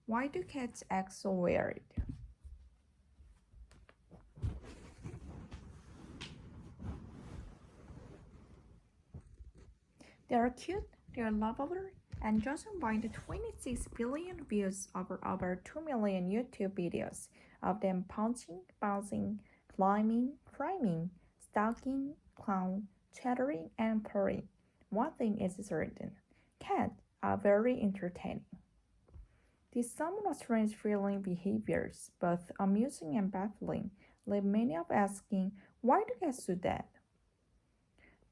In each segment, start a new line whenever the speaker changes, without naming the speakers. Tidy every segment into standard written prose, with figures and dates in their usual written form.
Why do cats act so weird? They are cute, they are lovable, and judging by the 26 billion views over 2 million YouTube videos of them pouncing, bouncing, climbing, climbing, stalking, clown, chattering, and purring, one thing is certain: cats are very entertaining. These somewhat strange feeling behaviors, both amusing and baffling, leave many of asking, why do cats do that?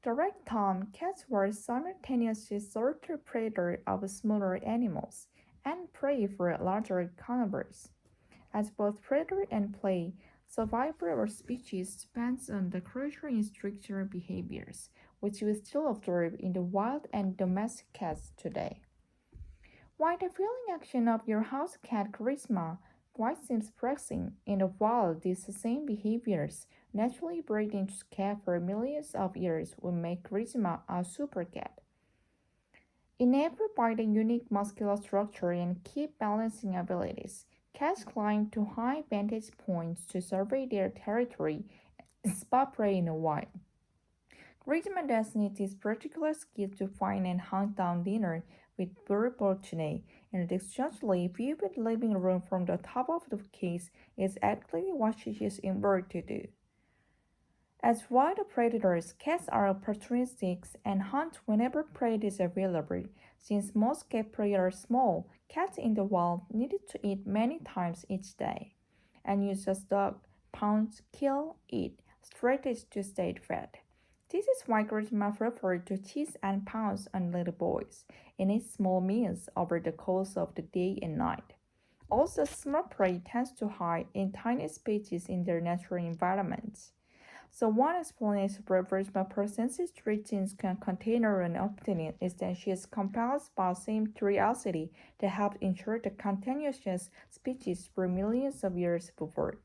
Direct time, cats were simultaneously sort predator of smaller animals and prey for larger carnivores. As both predator and prey, survival of species depends on the crucial instinctual behaviors, which we still observe in the wild and domestic cats today. While the feeling action of your house cat charisma quite seems pressing, in the wild these same behaviors naturally bred into cat for millions of years would make charisma a super cat. Enabled by the unique muscular structure and key balancing abilities, cats climb to high vantage points to survey their territory and spot prey in the wild. Charisma designates this particular skill to find and hunt down dinner with bird today, and essentially viewed the living room from the top of the case is exactly what she is involved to do. As wild predators, cats are opportunistic and hunt whenever prey is available. Since most cat prey are small, cats in the wild needed to eat many times each day, and use a stalk, pounce, kill, eat strategy to stay fed. This is why grandma preferred to tease and pounce on little boys and eat small meals over the course of the day and night. Also, small prey tends to hide in tiny spaces in their natural environments. So one explanation for Grandma Persense's routines can contain an opinion is that she is compelled by same curiosity that helped ensure the continuous species for millions of years before.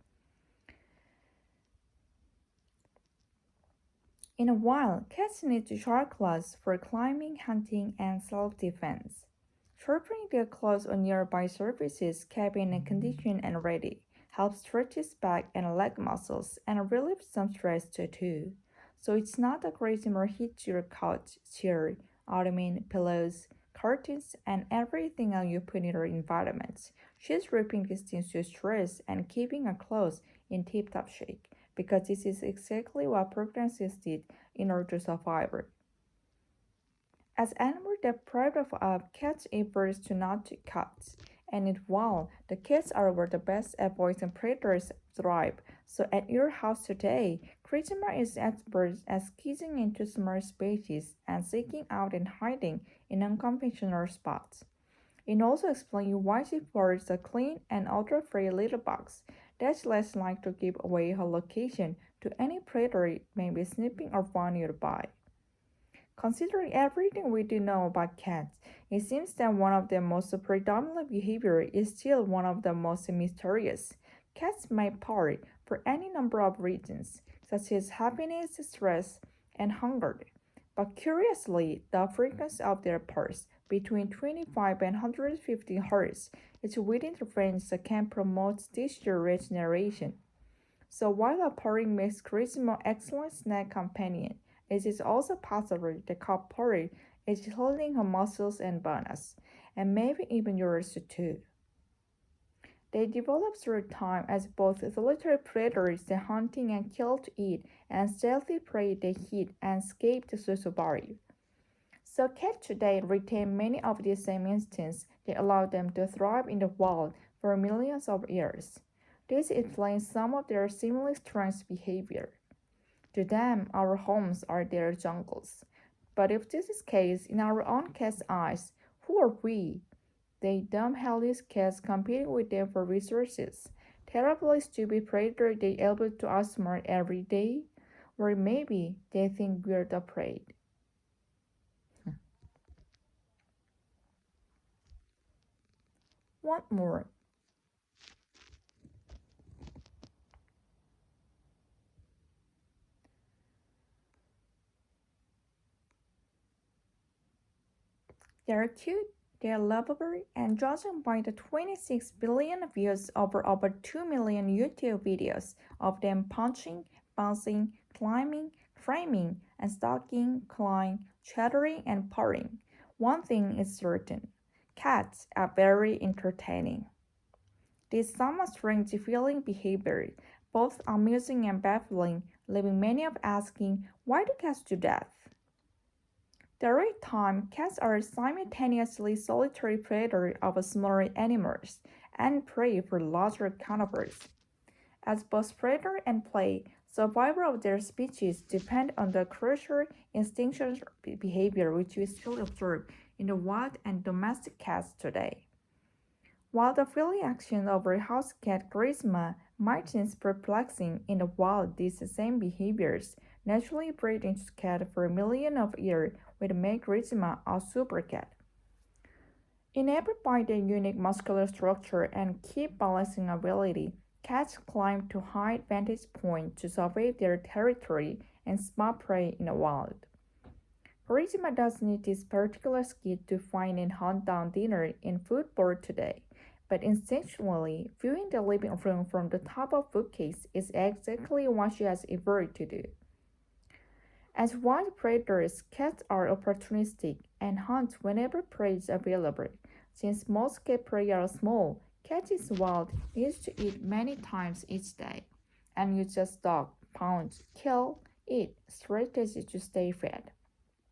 In a wild, cats need sharp claws for climbing, hunting, and self-defense. Sharpening their claws on nearby surfaces, keeping in condition and ready, helps stretch its back and leg muscles and relieve some stress too. So it's not a crazy or hit your couch, chair, ottoman, pillows, curtains, and everything else you put in your environment. She's ripping distance to stress and keeping her clothes in tip-top shape because this is exactly what pregnancies did in order to survive. As animals that pride of cats efforts to not to cats, and it while the cats are where the best avoiding predators thrive. So at your house today, Christopher is expert at squeezing into small spaces and seeking out and hiding in unconventional spots. It also explains why she prefers a clean and odor-free little box that's less likely to give away her location to any predator may be sniffing or found nearby. Considering everything we do know about cats, it seems that one of their most predominant behavior is still one of the most mysterious. Cats may purr for any number of reasons, such as happiness, stress, and hunger. But curiously, the frequency of their purrs, between 25 and 150 Hz, is within the range that can promote tissue regeneration. So while a purring makes Charisma an excellent snack companion, it is also possible the cow purring is holding her muscles and bones, and maybe even yours too. They develop through time as both solitary predators that hunting and kill to eat, and stealthy prey they hit and escape to survive. So cats today retain many of these same instincts that allow them to thrive in the wild for millions of years. This explains some of their seemingly strange behavior. To them, our homes are their jungles. But if this is the case in our own cat's eyes, who are we? They dumb helpless cats competing with them for resources. Terribly stupid predator they able to outsmart every day? Or maybe they think we're the prey. What more? They're cute, They are lovable, and judging by the 26 billion views over 2 million YouTube videos of them punching, bouncing, climbing, framing, and stalking, clawing, chattering, and purring, one thing is certain: cats are very entertaining. This somewhat strange feeling behavior, both amusing and baffling, leaving many of asking, why do cats do that? The right time, cats are simultaneously solitary predator of smaller animals and prey for larger carnivores. As both predator and prey, survival of their species depend on the crucial instinctual behavior which we still observe in the wild and domestic cats today. While the frilly action of a house cat Charisma might seem perplexing in the wild, these same behaviors naturally bred into cat for millions of years would make Charisma a super cat. Enabled by their unique muscular structure and key balancing ability, cats climb to high vantage points to survey their territory and spot prey in the wild. Charisma does need this particular skill to find and hunt down dinner in food board today, but instinctually, viewing the living room from the top of bookcase is exactly what she has evolved to do. As wild predators, cats are opportunistic and hunt whenever prey is available. Since most cat prey are small, cat is wild needs to eat many times each day, and use just stalk, pounce, kill, eat strategy to stay fed.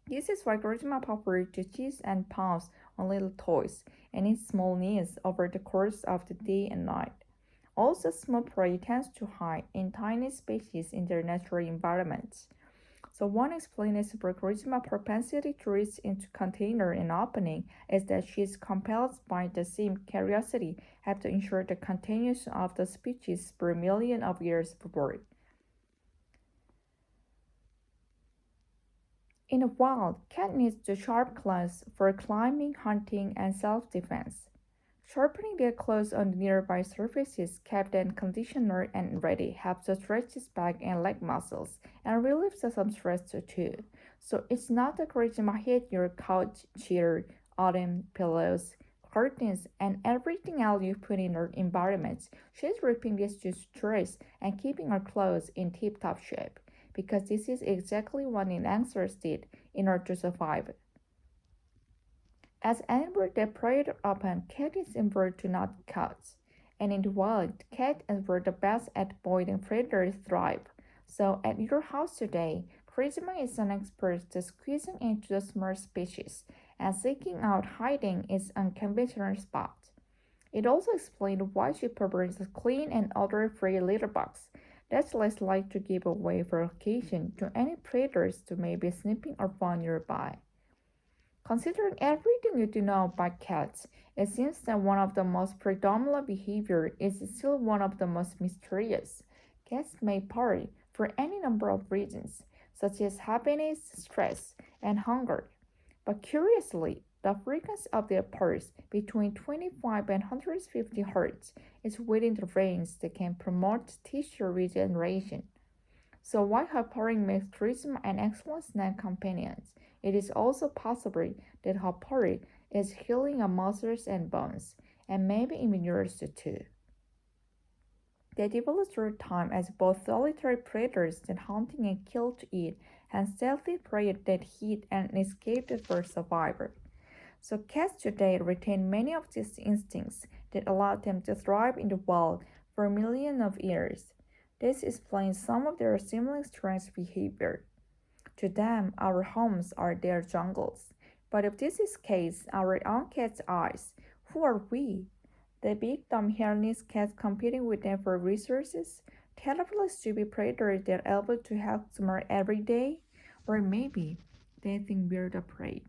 This is why Charisma prefers to chase and pounce on little toys and eat small meals over the course of the day and night. Also, small prey tends to hide in tiny spaces in their natural environments. So one explanation for Charisma's propensity to reach into container and opening is that she is compelled by the same curiosity have to ensure the continuation of the species for millions of years forward. In the wild, cat needs the sharp claws for climbing, hunting, and self-defense. Sharpening their claws on the nearby surfaces kept them conditioned and ready helps to stretch its back and leg muscles and relieves some stress too. So it's not the charisma hit your couch, chair, autumn, pillows, curtains, and everything else you put in her environment. She's ripping this to stress and keeping her clothes in tip-top shape, because this is exactly what an ancestors did in order to survive. As animals that preyed upon, cat is inverted to not cats, and in the wild, cats were the best at avoiding predators thrive. So at your house today, Charisma is an expert at squeezing into the small species and seeking out hiding its unconventional spot. It also explains why she prefers a clean and odor-free litter box that's less likely to give away for occasion to any predators who may be sniffing around nearby. Considering everything you do know about cats, it seems that one of the most predominant behavior is still one of the most mysterious. Cats may purr for any number of reasons, such as happiness, stress, and hunger. But curiously, the frequency of their purrs between 25 and 150 Hz is within the range that can promote tissue regeneration. So while her purring makes Charisma an excellent snack companion, it is also possible that her purring is healing of muscles and bones, and maybe even yours too. They develop through time as both solitary predators that hunting and kill to eat, and stealthy prey that hid and escaped for survival. So cats today retain many of these instincts that allowed them to thrive in the wild for millions of years. This explains some of their seemingly strange behavior. To them, our homes are their jungles. But if this is the case, our own cat's eyes, who are we? The big dumb hairless cats competing with them for resources? Terribly stupid predators that are able to help smart every day? Or maybe they think we're the prey.